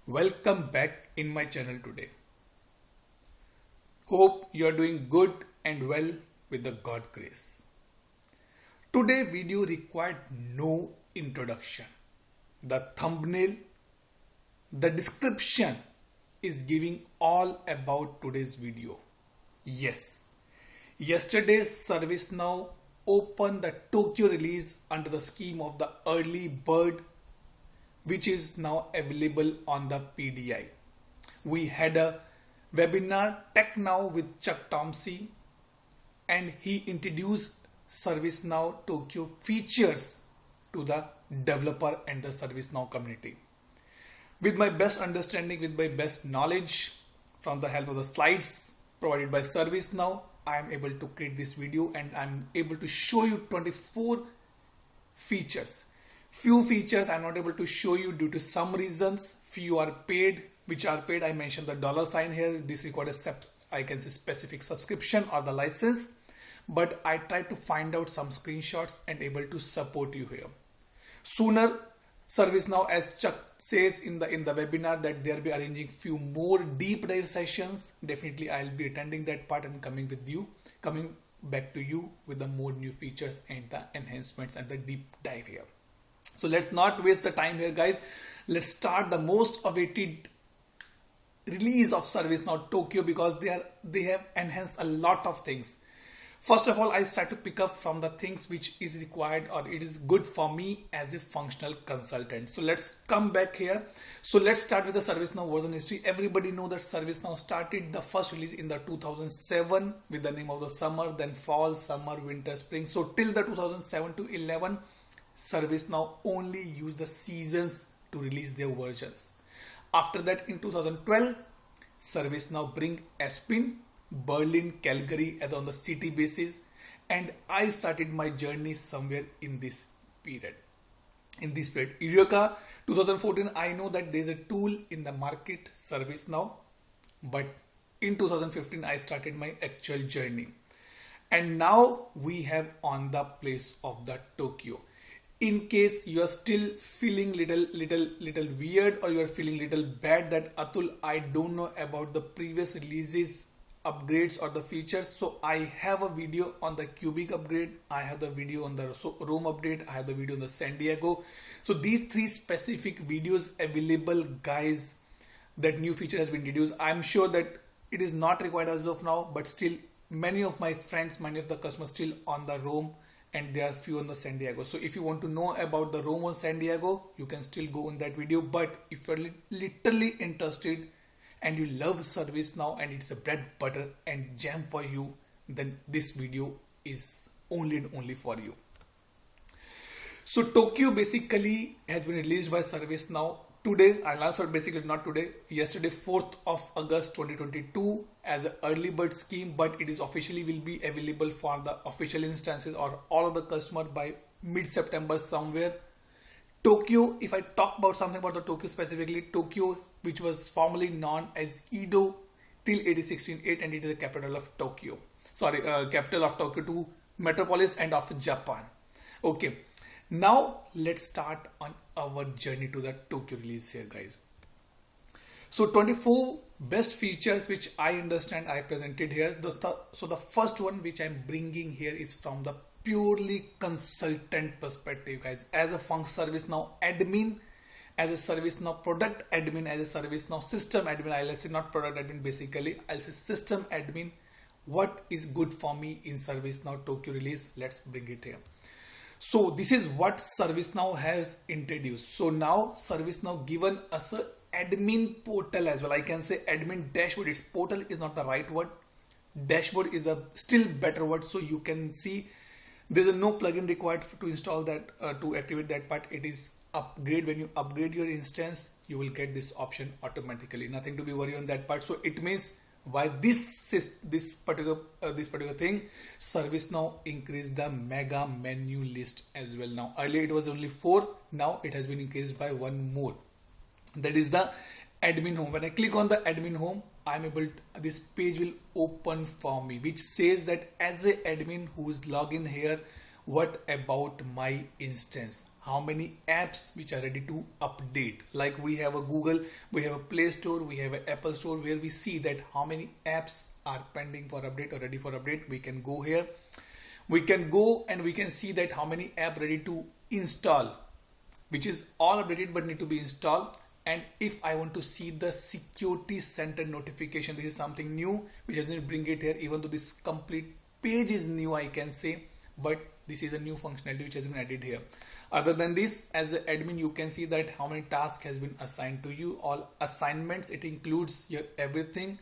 Welcome back in my channel today. Hope you are doing good and well with the God grace. Today video required no introduction. The thumbnail, the description is giving all about today's video. Yes, yesterday ServiceNow opened the Tokyo release under the scheme of the early bird, which is now available on the PDI. We had a webinar Tech Now with Chuck Tomsey, and he introduced ServiceNow Tokyo features to the developer and the ServiceNow community. With my best understanding, with my best knowledge, from the help of the slides provided by ServiceNow, I am able to create this video and I'm able to show you 24 features. Few features I'm not able to show you due to some reasons. Few are paid, which are paid. I mentioned the $ here. This requires I can say specific subscription or the license. But I try to find out some screenshots and able to support you here. Sooner, ServiceNow, as Chuck says in the webinar, that they'll be arranging few more deep dive sessions. Definitely I'll be attending that part and coming back to you with the more new features and the enhancements and the deep dive here. So let's not waste the time here, guys. Let's start the most awaited release of ServiceNow Tokyo, because they have enhanced a lot of things. First of all, I start to pick up from the things which is required or it is good for me as a functional consultant. So let's come back here. So let's start with the ServiceNow version history. Everybody know that ServiceNow started the first release in the 2007 with the name of the summer, then fall, summer, winter, spring. So till the 2007 to 11, ServiceNow only used the seasons to release their versions. After that, in 2012, ServiceNow bring Aspen, Berlin, Calgary as on the city basis, and I started my journey somewhere in this period. Eureka 2014, I know that there is a tool in the market, ServiceNow, but in 2015 I started my actual journey, and now we have on the place of the Tokyo. In case you are still feeling little weird, or you are feeling little bad that Atul, I don't know about the previous releases, upgrades or the features. So I have a video on the Cubic upgrade, I have the video on the Rome update, I have the video on the San Diego. So these three specific videos available, guys. That new feature has been introduced. I'm sure that it is not required as of now, but still many of my friends, many of the customers still on the Rome, and there are few on the San Diego. So if you want to know about the Rome on San Diego, you can still go on that video. But if you're literally interested and you love ServiceNow and it's a bread, butter and jam for you, then this video is only and only for you. So Tokyo basically has been released by ServiceNow today. I'll answer basically not today, yesterday, 4th of August 2022 as an early bird scheme, but it is officially will be available for the official instances or all of the customer by mid-September somewhere. Tokyo, if I talk about something about the Tokyo specifically, Tokyo, which was formerly known as Edo till 1868, and it is the capital of Tokyo. Capital of Tokyo to metropolis and of Japan. Okay, now let's start on our journey to the Tokyo release here, guys. So 24 best features which I understand I presented here. So the first one which I'm bringing here is from the purely consultant perspective, guys. As a ServiceNow admin, as a ServiceNow product admin, as a ServiceNow system admin, I'll say not product admin, basically I'll say system admin. What is good for me in ServiceNow Tokyo release? Let's bring it here. So this is what ServiceNow has introduced. So now ServiceNow given us a admin portal as well. I can say admin dashboard. Its portal is not the right word. Dashboard is the still better word. So you can see there's no plugin required to install that to activate that part. It is upgrade. When you upgrade your instance, you will get this option automatically. Nothing to be worried on that part. So it means why this particular thing, ServiceNow increased the mega menu list as well. Now earlier it was only 4, now it has been increased by 1 more. That is the admin home. When I click on the admin home, this page will open for me, which says that as a admin who is logged in here, what about my instance? how many apps which are ready to update. Like we have a Google, we have a Play Store, we have an Apple Store, where we see that how many apps are pending for update or ready for update. We can go here, we can go and we can see that how many apps ready to install, which is all updated but need to be installed. And if I want to see the security center notification, this is something new which doesn't bring it here, even though this complete page is new, I can say, but this is a new functionality which has been added here. Other than this, as an admin, you can see that how many tasks has been assigned to you, all assignments. It includes your everything,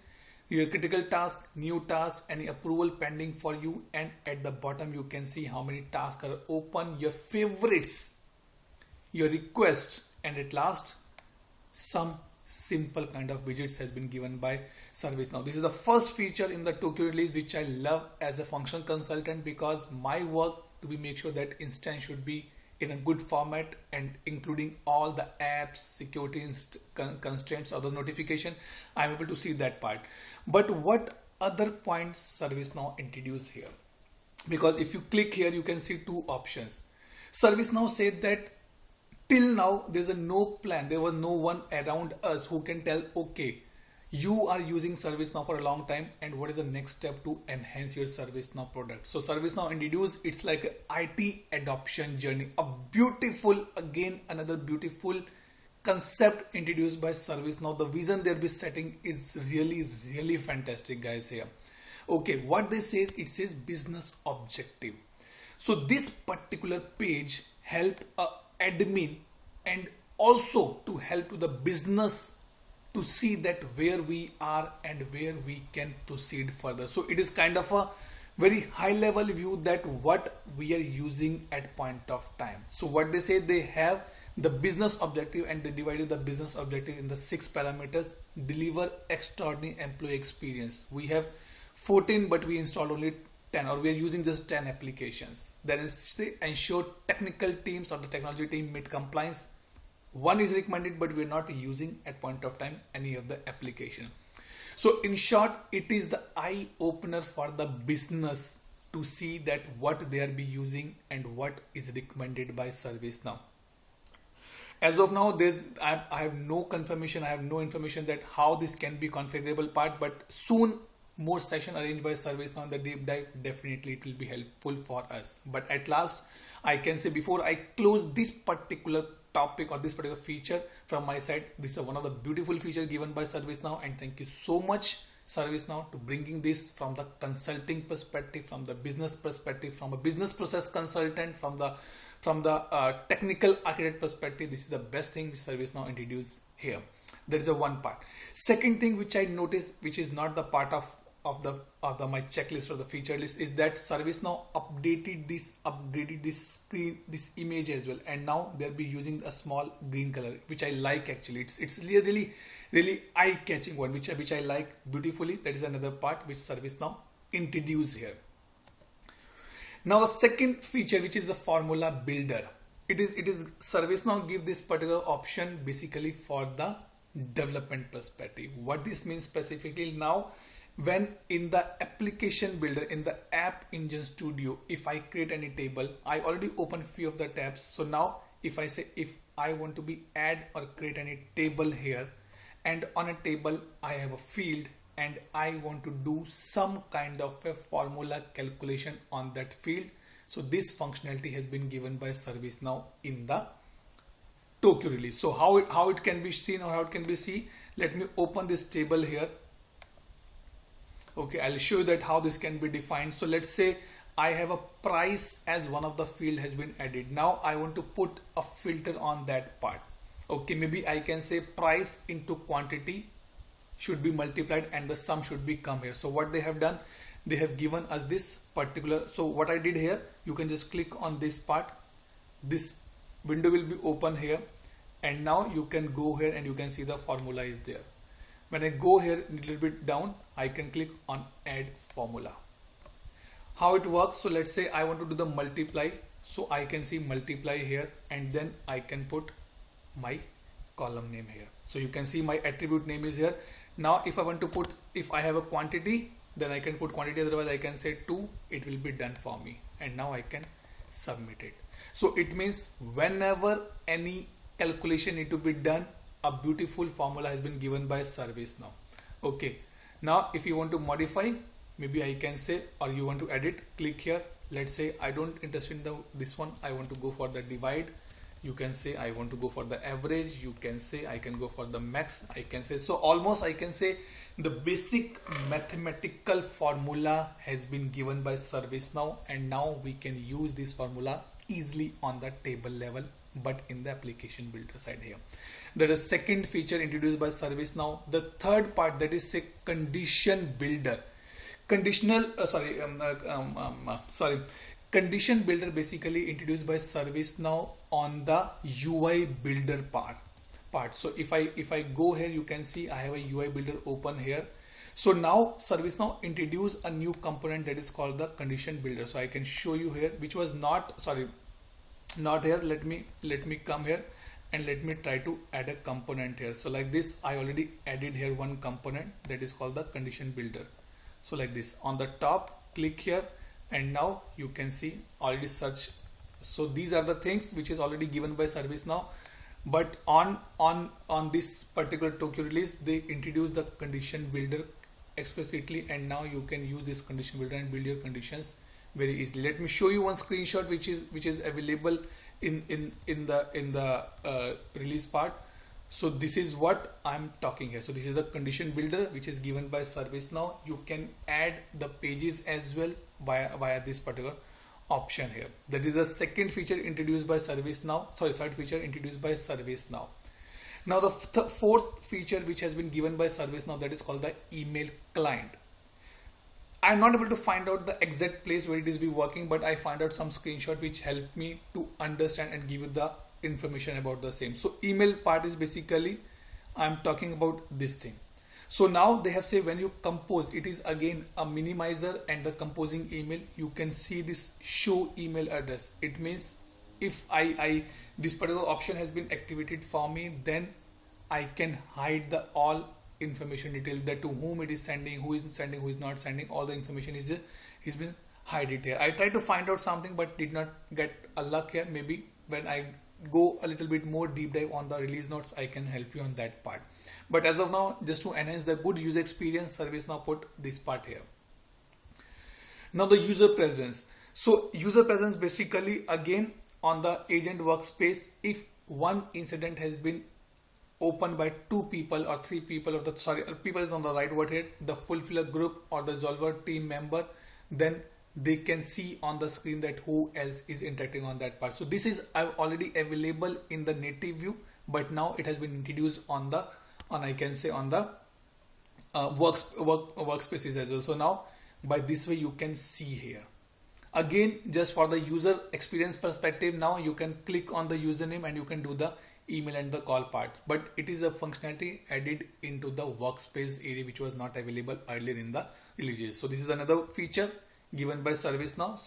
your critical task, new task, any approval pending for you, and at the bottom you can see how many tasks are open, your favorites, your requests, and at last some simple kind of widgets has been given by ServiceNow. This is the first feature in the Tokyo release which I love as a functional consultant, because my work to be make sure that instance should be in a good format and including all the apps, security constraints or the notification. I'm able to see that part. But what other points ServiceNow introduced here? Because if you click here, you can see two options. ServiceNow said that till now there's a no plan, there was no one around us who can tell, okay, you are using ServiceNow for a long time and what is the next step to enhance your ServiceNow product. So ServiceNow introduced, it's like an IT adoption journey, a beautiful, again another beautiful concept introduced by ServiceNow. The vision they'll be setting is really fantastic, guys. Here, okay, what this says, it says business objective. So this particular page help admin and also to help to the business to see that where we are and where we can proceed further. So it is kind of a very high level view that what we are using at point of time. So what they say, they have the business objective and they divided the business objective in the 6 parameters. Deliver extraordinary employee experience. We have 14 but we installed only 10, or we are using just 10 applications. That is, say, ensure technical teams or the technology team meet compliance. One is recommended, but we are not using at point of time any of the application. So in short, it is the eye opener for the business to see that what they are be using and what is recommended by ServiceNow. As of now, I have no confirmation, I have no information that how this can be configurable part, but soon more session arranged by ServiceNow in the deep dive, definitely it will be helpful for us. But at last, I can say before I close this particular topic or this particular feature from my side, this is one of the beautiful features given by ServiceNow, and thank you so much ServiceNow to bringing this from the consulting perspective, from the business perspective, from a business process consultant, from the technical architect perspective. This is the best thing which ServiceNow introduced here. That is the one part. Second thing which I noticed, which is not the part of my checklist or the feature list, is that ServiceNow updated this screen, this image as well, and now they'll be using a small green color, which I like actually. It's really eye-catching one, which I like beautifully. That is another part which ServiceNow introduced here. Now the second feature, which is the formula builder. It is ServiceNow give this particular option basically for the development perspective. What this means specifically, now when in the application builder, in the App Engine Studio, if I create any table, I already opened few of the tabs. So now if I say, if I want to be add or create any table here, and on a table I have a field and I want to do some kind of a formula calculation on that field. So this functionality has been given by ServiceNow in the Tokyo release. So how it can be seen or how it can be seen, let me open this table here. Okay, I'll show you that how this can be defined. So let's say I have a price as one of the field has been added. Now I want to put a filter on that part. Okay, maybe I can say price into quantity should be multiplied and the sum should be come here. So what they have done, they have given us this particular. So what I did here, you can just click on this part. This window will be open here, and now you can go here and you can see the formula is there. When I go here a little bit down, I can click on add formula. How it works, so let's say I want to do the multiply, so I can see multiply here, and then I can put my column name here. So you can see my attribute name is here. Now if I want to put, if I have a quantity, then I can put quantity, otherwise I can say 2, it will be done for me, and now I can submit it. So it means whenever any calculation need to be done, a beautiful formula has been given by ServiceNow. Okay, now if you want to modify, maybe I can say, or you want to edit, click here. Let's say I don't interested in this one, I want to go for the divide. You can say I want to go for the average. You can say I can go for the max. I can say, so almost I can say the basic mathematical formula has been given by ServiceNow, and now we can use this formula easily on the table level, but in the application builder side here. There is a second feature introduced by ServiceNow. The third part, that is a condition builder. Condition builder basically introduced by ServiceNow on the UI builder part. So if I go here, you can see I have a UI builder open here. So now ServiceNow introduced a new component that is called the condition builder. So I can show you here, which was not here. Let me come here and let me try to add a component here. So like this, I already added here one component that is called the condition builder. So like this, on the top, click here, and now you can see already search. So these are the things which is already given by ServiceNow, but on this particular Tokyo release, they introduced the condition builder explicitly, and now you can use this condition builder and build your conditions very easily. Let me show you one screenshot which is available in the release part. So this is what I'm talking here. So this is the condition builder which is given by ServiceNow. You can add the pages as well via this particular option here. That is the second feature introduced by ServiceNow. Sorry, third feature introduced by ServiceNow. Now the fourth feature which has been given by ServiceNow, that is called the email client. I'm not able to find out the exact place where it is be working, but I find out some screenshot which helped me to understand and give you the information about the same. So email part is basically, I'm talking about this thing. So now they have said when you compose, it is again a minimizer and the composing email, you can see this show email address. It means if this particular option has been activated for me, then I can hide the all information details, that to whom it is sending, who is sending, who is not sending, all the information is been hidden here. I tried to find out something but did not get a luck here. Maybe when I go a little bit more deep dive on the release notes, I can help you on that part. But as of now, just to enhance the good user experience, ServiceNow put this part here. Now the user presence. So user presence basically again on the agent workspace, if one incident has been opened by 2 people or 3 people, or people is on the right word here, the fulfiller group or the Zolver team member, then they can see on the screen that who else is interacting on that part. So this is already available in the native view, but now it has been introduced on the workspaces as well. So now by this way you can see here. Again, just for the user experience perspective, now you can click on the username and you can do the email and the call part, but it is a functionality added into the workspace area which was not available earlier in the releases. So this is another feature given by ServiceNow.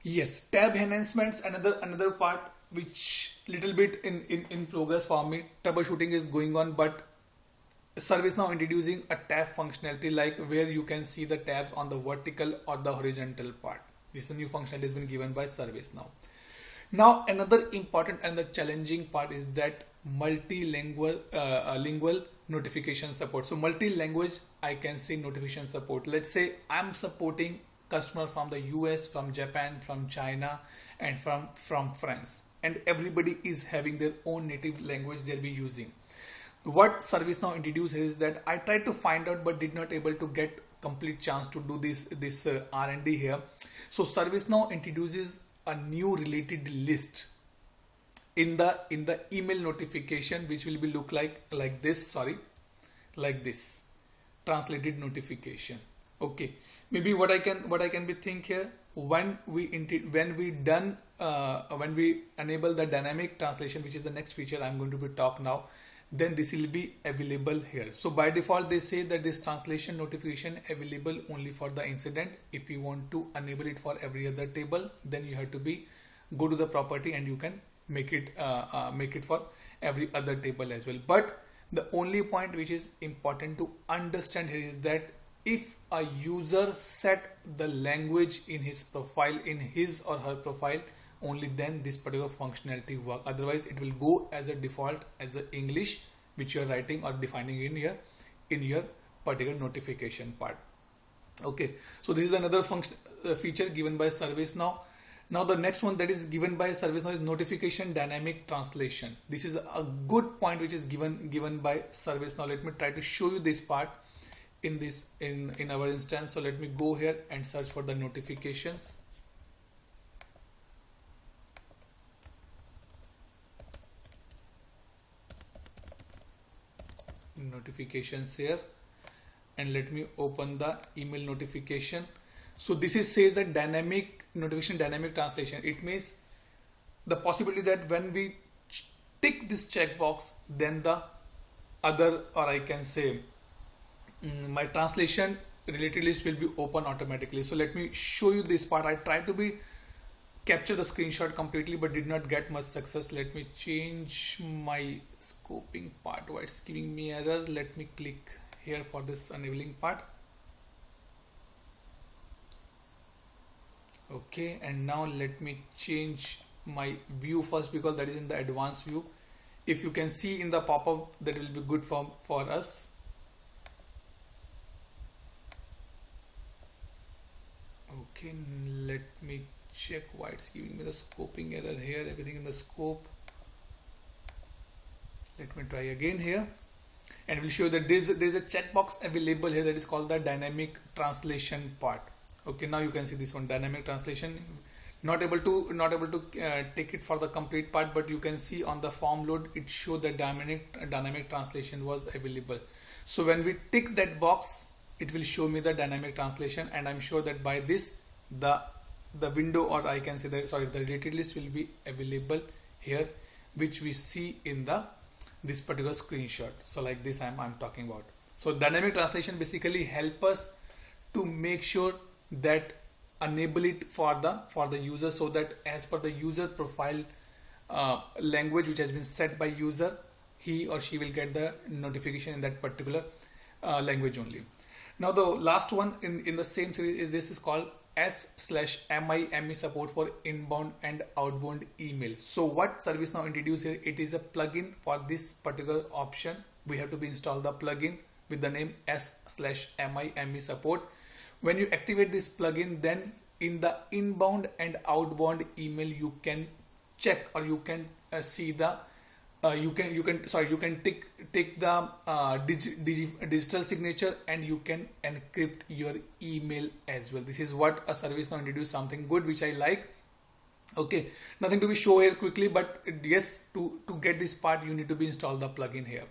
Yes, tab enhancements, another part which little bit in progress for me. Troubleshooting is going on, but ServiceNow introducing a tab functionality, like where you can see the tabs on the vertical or the horizontal part. This is a new functionality has been given by ServiceNow. Now another important and the challenging part is that multilingual lingual notification support. So multi-language, I can say notification support. Let's say I'm supporting customer from the US, from Japan, from China, and from France, and everybody is having their own native language they'll be using. What ServiceNow introduced here is that I tried to find out but did not able to get complete chance to do this R&D here. So ServiceNow introduces a new related list in the email notification, which will be look like this, like this translated notification. Okay, maybe what I can be think here, when we enable the dynamic translation, which is the next feature I'm going to be talk now, then this will be available here. So by default they say that this translation notification available only for the incident. If you want to enable it for every other table, then you have to go to the property and you can make it for every other table as well. But the only point which is important to understand here is that if a user set the language in his profile, in his or her profile, only then this particular functionality work. Otherwise it will go as a default as a English which you are writing or defining in your particular notification part. Okay, so this is another function feature given by ServiceNow. Now the next one that is given by ServiceNow is notification dynamic translation. This is a good point which is given by ServiceNow. Let me try to show you this part in our instance. So let me go here and search for the notifications. Notifications here, and let me open the email notification. So this is says that dynamic notification dynamic translation. It means the possibility that when we tick this checkbox, then the other, or I can say my translation related list will be open automatically. So let me show you this part. I tried to capture the screenshot completely but did not get much success. Let me change my scoping part. Why it's giving me error? Let me click here for this enabling part. Okay, and now let me change my view first because that is in the advanced view. If you can see in the pop-up, that will be good for us. Okay, let me check why it's giving me the scoping error here. Everything in the scope. Let me try again here, and we'll show you that there's a checkbox available here that is called the dynamic translation part. Okay, now you can see this one, dynamic translation. Not able to take it for the complete part, but you can see on the form load it showed that dynamic translation was available. So when we tick that box, it will show me the dynamic translation, and I'm sure that by this the window, or I can say that, sorry, the related list will be available here, which we see in this particular screenshot. So like this I'm talking about. So dynamic translation basically help us to make sure that enable it for the user, so that as per the user profile language which has been set by user, he or she will get the notification in that particular language only. Now the last one in the same series is called S/MIME support for inbound and outbound email. So what ServiceNow introduced here, it is a plugin for this particular option. We have to install the plugin with the name S/MIME support. When you activate this plugin, then in the inbound and outbound email you can check, or you can see the you can take the digital signature, and you can encrypt your email as well. This is what a ServiceNow introduced, something good which I like. Okay, nothing to be shown here quickly, but yes, to get this part you need to be install the plugin here.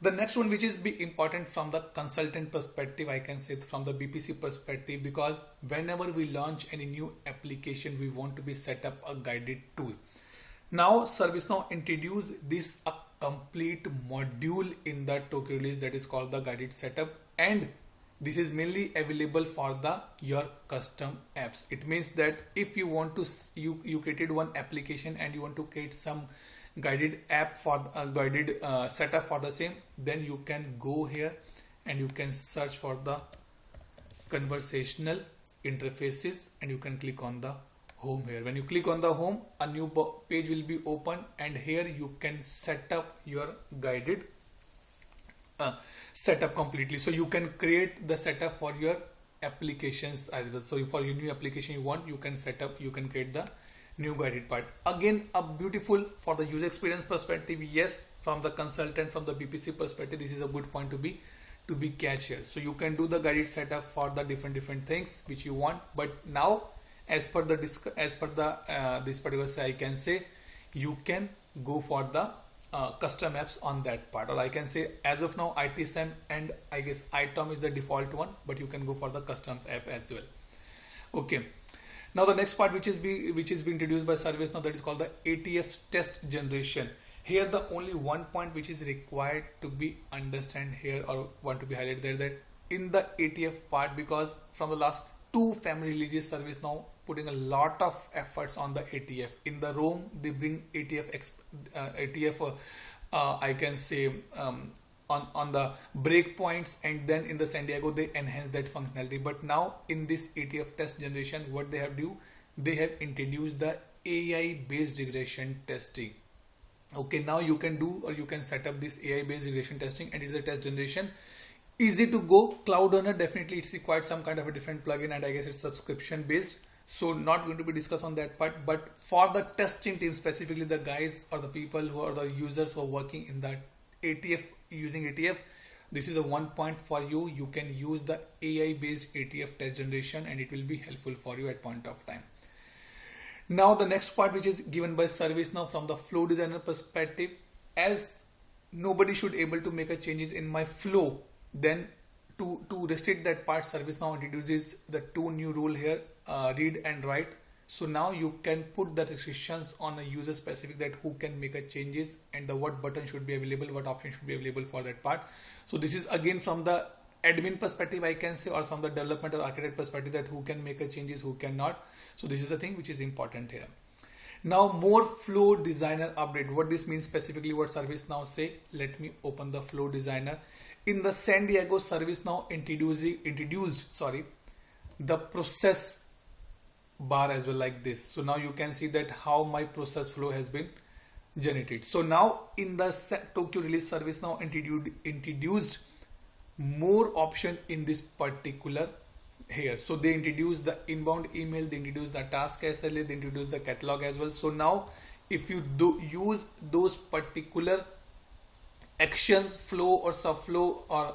The next one, which is be important from the consultant perspective, I can say from the BPC perspective, because whenever we launch any new application, we want to be set up a guided tool. Now ServiceNow introduced this a complete module in the Tokyo release that is called the guided setup, and this is mainly available for your custom apps. It means that if you want to you created one application and you want to create some guided app for a guided setup for the same, then you can go here and you can search for the conversational interfaces, and you can click on the home here. When you click on the home, a new page will be open, and here you can set up your guided setup completely. So you can create the setup for your applications as well. So for your new application you want, you can create the new guided part. Again, a beautiful for the user experience perspective. Yes, from the consultant, from the BPC perspective, this is a good point to be catch here. So you can do the guided setup for the different things which you want, but now as per this particular say, I can say you can go for the custom apps on that part, or I can say as of now ITSM and I guess ITOM is the default one, but you can go for the custom app as well. Okay. Now the next part which is being introduced by ServiceNow, that is called the ATF test generation. Here the only one point which is required to be understand here, or want to be highlighted there, that in the ATF part, because from the last 2 family releases, ServiceNow putting a lot of efforts on the ATF. In the Rome they bring ATF I can say on the breakpoints, and then in the San Diego they enhance that functionality. But now in this ATF test generation, what they have introduced the AI based regression testing. Okay, now you can do or you can set up this AI based regression testing, and it is a test generation. Easy to go. Cloud owner, definitely it's required some kind of a different plugin, and I guess it's subscription based. So not going to be discussed on that part, but for the testing team, specifically the guys or the people who are the users who are working in that ATF, using ATF, this is a one point for you. You can use the AI based ATF test generation, and it will be helpful for you at point of time. Now the next part, which is given by ServiceNow from the flow designer perspective, as nobody should able to make a changes in my flow, then to restrict that part, ServiceNow introduces the two new rule here, read and write. So now you can put the restrictions on a user specific, that who can make a changes and the what button should be available, what option should be available for that part. So this is again from the admin perspective, I can say, or from the development or architect perspective, that who can make a changes, who cannot. So this is the thing which is important here. Now more flow designer update. What this means specifically, what ServiceNow say. Let me open the flow designer. In the San Diego, ServiceNow introduced the process bar as well, like this. So now you can see that how my process flow has been generated. So now in the Tokyo release, ServiceNow introduced more option in this particular here. So they introduced the inbound email, they introduced the task SLA, they introduced the catalog as well. So now if you do use those particular actions flow or subflow, or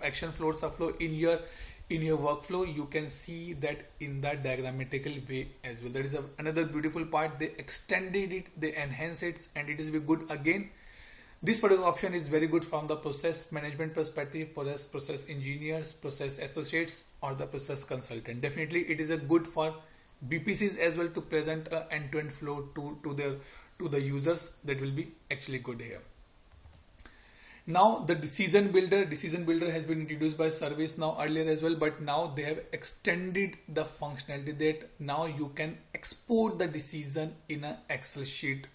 action flow or subflow in your workflow, you can see that in that diagrammatical way as well. That is another beautiful part. They extended it, they enhanced it, and it is very good. Again, this particular option is very good from the process management perspective, process engineers, process associates, or the process consultant. Definitely it is a good for BPCs as well to present an end-to-end flow to the users. That will be actually good here. Now the decision builder has been introduced by ServiceNow earlier as well, but now they have extended the functionality that now you can export the decision in an Excel sheet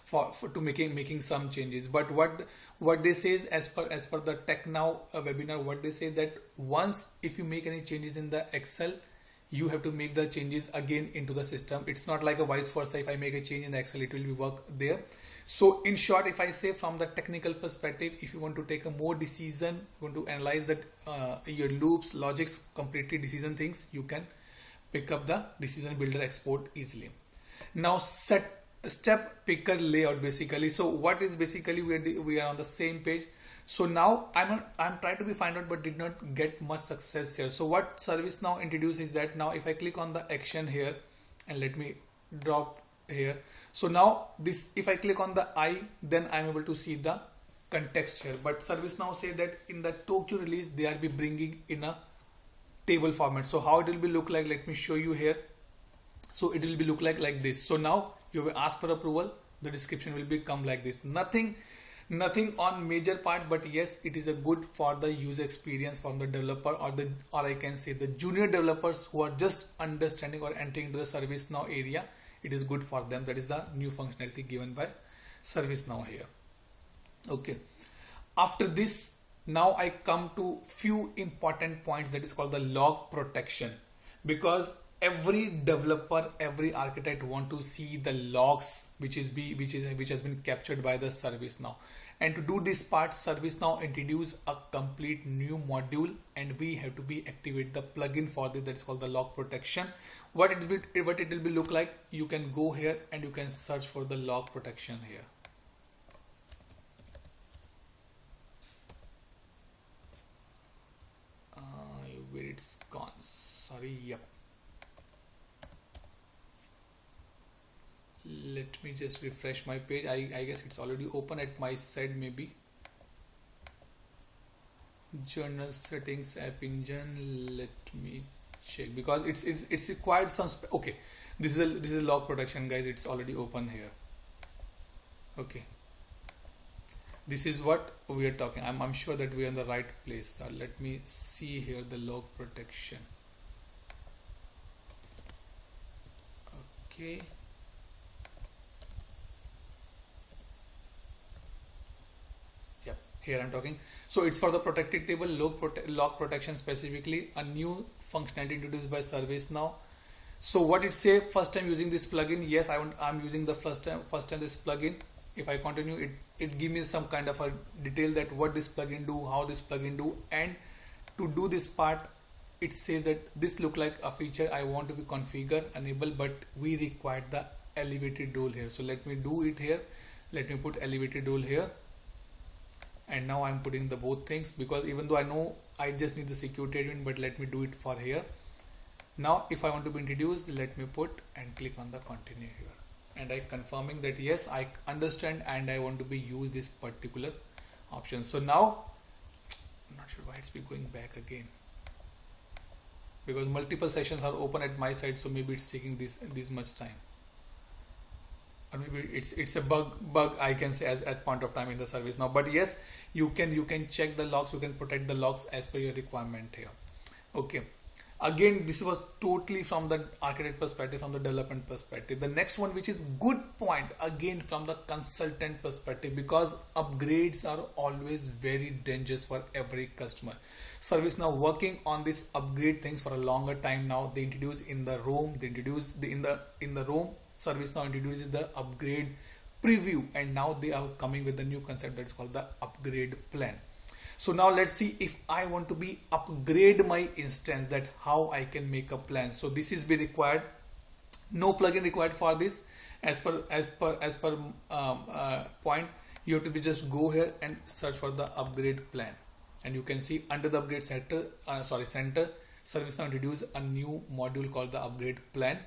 for making some changes. But what they say is, as per the Tech Now webinar, what they say that once if you make any changes in the Excel, you have to make the changes again into the system. It's not like a vice versa. If I make a change in the Excel, it will be work there. So in short, if I say from the technical perspective, if you want to take a more decision, you want to analyze that your loops, logics, completely decision things, you can pick up the decision builder export easily. Now step picker layout basically. So what is basically we are on the same page. So now I'm trying to find out, but did not get much success here. So what ServiceNow introduced is that now if I click on the action here, and let me drop here. So now this, if I click on the I, then I'm able to see the context here. But ServiceNow say that in the Tokyo release, they are be bringing in a table format. So how it will be look like, let me show you here. So it will be look like this. So now you will ask for approval, the description will become like this. Nothing on major part, but yes, it is a good for the user experience from the developer, or I can say the junior developers who are just understanding or entering into the ServiceNow area. It is good for them. That is the new functionality given by ServiceNow here. Okay. After this, now I come to few important points, that is called the log protection, because every developer, every architect want to see the logs which has been captured by the ServiceNow. And to do this part, ServiceNow introduce a complete new module, and we have to be activate the plugin for this, that is called the log protection. What it will be look like, you can go here and you can search for the log protection here. Where it's gone, sorry. Yep, let me just refresh my page. I guess it's already open at my side, maybe. Journal settings, app engine, let me check, because it's required some okay, this is a log protection, guys. It's already open here. Okay, this is what we are talking. I'm sure that we are in the right place. Let me see here the log protection. Okay, yep, here I'm talking. So it's for the protected table log protection, specifically a new functionality introduced by ServiceNow. So what it say, first time using this plugin, yes, I'm using the first time this plugin. If I continue, it give me some kind of a detail that what this plugin do, how this plugin do, and to do this part, it says that this look like a feature I want to be configure, enable, but we require the elevated role here. So let me do it here. Let me put elevated role here. And now I'm putting the both things, because even though I know I just need the security admin, but let me do it for here. Now if I want to be introduced, let me put and click on the continue here. And I confirming that yes, I understand and I want to be use this particular option. So now I'm not sure why it's be going back again, because multiple sessions are open at my side, so maybe it's taking this much time, or maybe it's a bug I can say at point of time in the service now. But yes, you can check the logs, you can protect the logs as per your requirement here. Okay, again, this was totally from the architect perspective, from the development perspective. The next one, which is good point, again from the consultant perspective, because upgrades are always very dangerous for every customer. ServiceNow working on this upgrade things for a longer time now. They introduce in the ROM, in the ROM, ServiceNow introduces the upgrade preview, and now they are coming with the new concept that's called the upgrade plan. So now let's see, if I want to be upgrade my instance, that how I can make a plan. So this is be required, no plugin required for this. As per point, you have to be just go here and search for the upgrade plan, and you can see under the upgrade center, ServiceNow introduce a new module called the upgrade plan,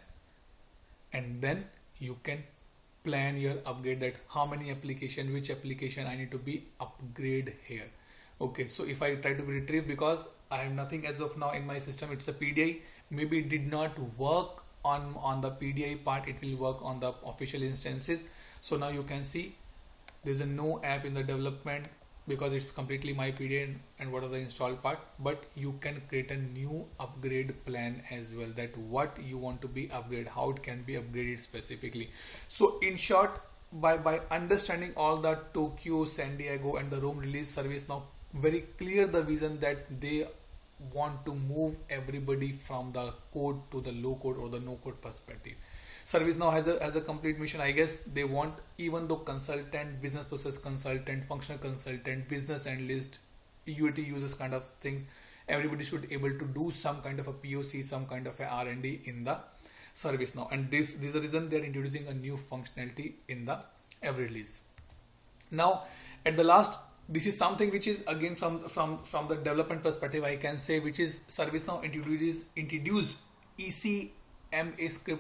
and then you can plan your upgrade, that how many application, which application I need to be upgrade here. Okay, so if I try to retrieve, because I have nothing as of now in my system, it's a PDI, maybe it did not work on the PDI part, it will work on the official instances. So now you can see there's a no app in the development, because it's completely my PDI and what are the installed part, but you can create a new upgrade plan as well, that what you want to be upgrade, how it can be upgraded specifically. So in short, by understanding all the Tokyo, San Diego and the Rome release, ServiceNow very clear the vision that they want to move everybody from the code to the low code or the no code perspective. ServiceNow has a complete mission. I guess they want, even though consultant, business process consultant, functional consultant, business analyst, UAT users kind of things, everybody should able to do some kind of a POC, some kind of a R&D in the ServiceNow. And this is the reason they are introducing a new functionality in the every release. Now at the last, this is something which is again from the development perspective, I can say, which is ServiceNow introduced ECMAScript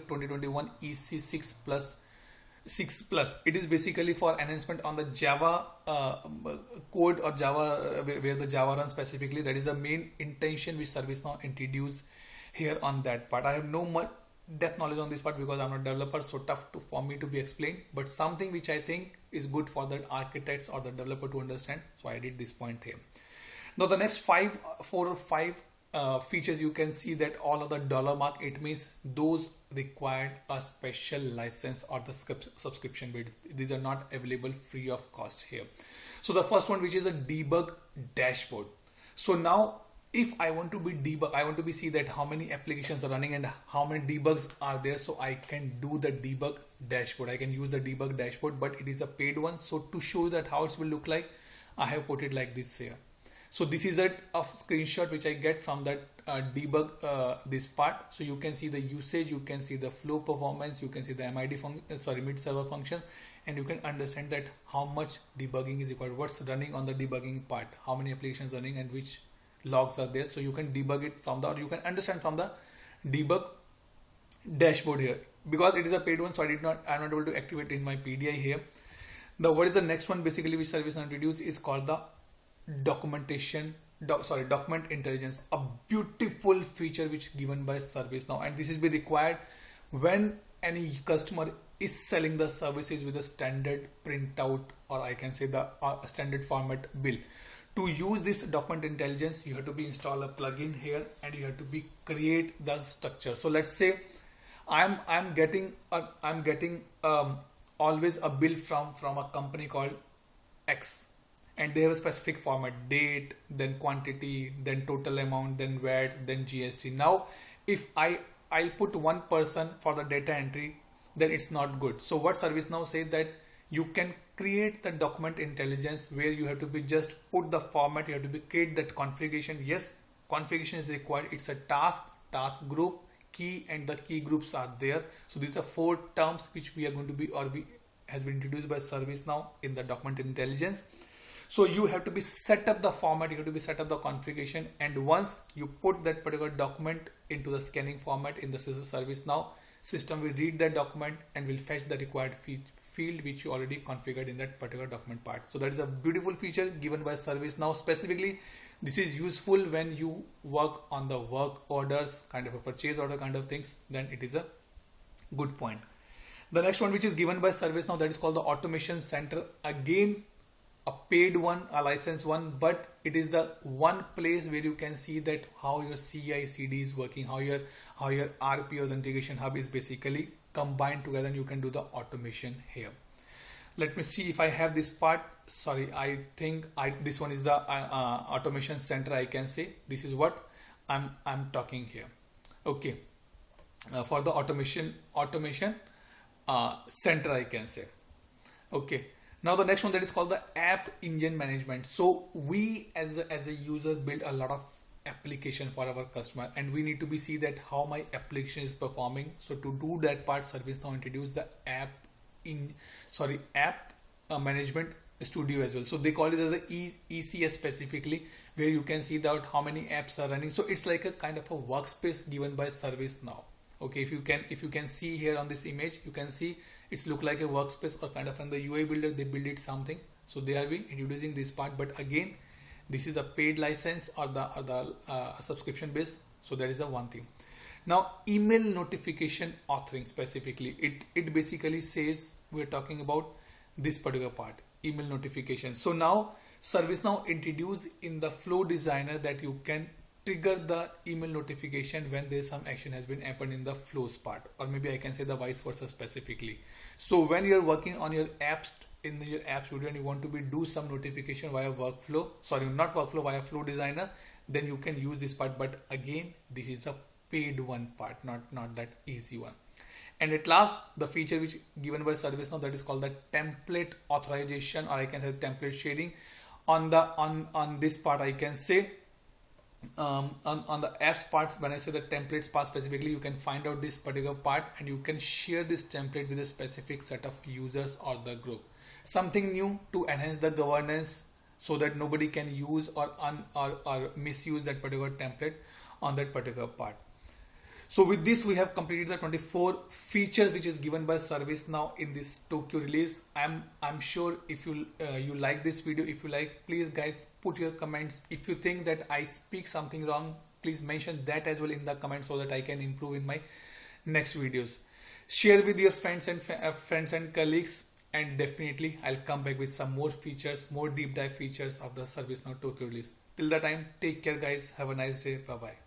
2021 EC6 plus 6 plus. It is basically for enhancement on the Java code, or Java where the Java runs specifically. That is the main intention which ServiceNow introduced here on that part. I have no much depth knowledge on this part because I'm not a developer, so tough for me to be explained, but something which I think is good for the architects or the developer to understand, so I did this point here. Now the next 4 or 5 features, you can see that all of the dollar mark, it means those required a special license or the subscription base. These are not available free of cost here. So the first one, which is a debug dashboard. So now if I want to be debug, I want to be see that how many applications are running and how many debugs are there, so I can do the debug dashboard. I can use the debug dashboard, but it is a paid one. So to show that how it will look like, I have put it like this here. So this is a screenshot which I get from that debug this part. So you can see the usage, you can see the flow performance, you can see the MID mid server functions, and you can understand that how much debugging is required, what's running on the debugging part, how many applications running and which logs are there. So you can debug it from the, or you can understand from the debug dashboard here. Because it is a paid one, so I'm not able to activate in my PDI here. What is the next one basically which ServiceNow introduced is called the document intelligence, a beautiful feature which given by ServiceNow, and this is be required when any customer is selling the services with a standard printout, or I can say the standard format bill. To use this document intelligence, you have to be install a plugin here, and you have to be create the structure. So let's say I'm getting always a bill from a company called X, and they have a specific format, date, then quantity, then total amount, then VAT, then GST. Now if I I'll put one person for the data entry, then it's not good. So what ServiceNow says that you can create the document intelligence where you have to be just put the format, you have to be create that configuration. Yes, configuration is required. It's a task group, key, and the key groups are there. So these are 4 terms which we are going to be, or we has been introduced by ServiceNow in the document intelligence. So you have to be set up the format, you have to be set up the configuration, and once you put that particular document into the scanning format in the ServiceNow, system will read that document and will fetch the required field which you already configured in that particular document part. So that is a beautiful feature given by ServiceNow. Specifically, this is useful when you work on the work orders, kind of a purchase order kind of things, then it is a good point. The next one which is given by ServiceNow, that is called the Automation Center. Again, a paid one, a licensed one, but it is the one place where you can see that how your CI/CD is working, how your RP or the integration hub is basically combined together, and you can do the automation here. Let me see if I have this part. Sorry, I think this one is the Automation Center. I can say this is what I'm talking here. Okay, for the automation center, I can say. Okay. Now the next one, that is called the app engine management. So we as a user build a lot of application for our customer, and we need to be see that how my application is performing. So to do that part, ServiceNow introduced the app management studio as well. So they call it as the ECS specifically, where you can see that how many apps are running. So it's like a kind of a workspace given by ServiceNow. Okay, if you can see here on this image, you can see it's look like a workspace, or kind of in the UI builder they build it something. So they are introducing this part, but again, this is a paid license or the subscription based. So that is the one thing. Now email notification authoring specifically, it basically says we're talking about this particular part, email notification. So now ServiceNow introduced in the flow designer that you can trigger the email notification when there's some action has been happened in the flows part, or maybe I can say the vice versa specifically. So when you're working on your apps in your app studio and you want to do some notification via via flow designer, then you can use this part. But again, this is a paid one part, not that easy one. And at last, the feature which given by ServiceNow, that is called the template authorization, or I can say template shading. On this part, I can say on the apps part, when I say the templates part specifically, you can find out this particular part and you can share this template with a specific set of users or the group. Something new to enhance the governance so that nobody can use or misuse that particular template on that particular part. So with this, we have completed the 24 features which is given by ServiceNow in this Tokyo release. I'm sure if you like this video, if you like, please guys put your comments. If you think that I speak something wrong, please mention that as well in the comments so that I can improve in my next videos. Share with your friends and colleagues, and definitely I'll come back with some more features, more deep dive features of the ServiceNow Tokyo release. Till that time, take care guys. Have a nice day. Bye bye.